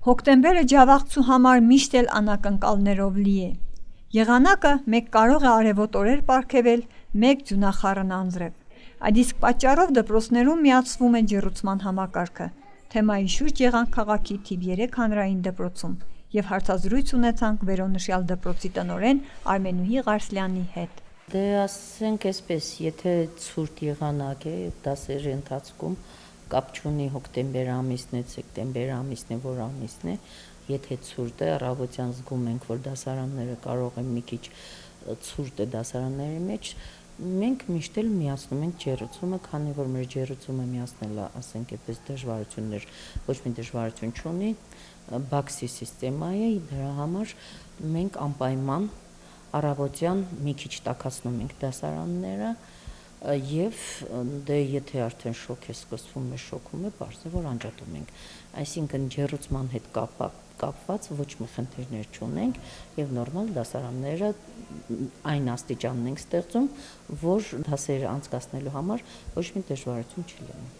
Հոկտեմբերը ջավախցու համար միշտ էլ անակնկալներով լի է։ Եղանակը մեկ կարող է արևոտ օրեր պարգևել, մեկ ձյունախառն անձրև։ Այդ իսկ պատճառով դպրոցներում միացվում է ջեռուցման համակարգը։ Թեմայի շուրջ եղանք քաղաքի թիվ 3 հանրային դպրոցում և հարցազրույց ունեցանք վերոնշյալ դպրոցի տնօրեն Արմենուհի Ղարսլյանի հետ։ Դե ասենք այսպես, եթե ցուրտ եղանակ է դասերի ընթացքում, կապ չունի հոկտեմբեր ամիսն է, սեպտեմբեր ամիսն է, որ ամիսն է, եթե ցուրտ է, առավոտյան զգում ենք, որ դասարանները կարող են մի քիչ ցուրտ է դասարանների մեջ, մենք միշտ էլ միացնում ենք ջեռուցումը, քանի որ մեր ջեռուցումը միացնելը, ասենք այդպես դժվարություններ, ոչ մի դժվարություն չունի, բաքսի սիստեմա է, դրա համար մենք անպայման առավոտյան մի քիչ տաքացնում ենք դասարանները և դե եթե արդեն շոկ է սկսվում է, շոկում է, պարզ է, որ անջատում ենք, այսինքն ջեռուցման հետ կապված ոչ մի խնդիրներ չունենք և նորմալ դասարանները այն աստիճանն ենք ստեղծում, որ դասերը անցկացնելու համար ոչ մի դժվարություն չի լինում։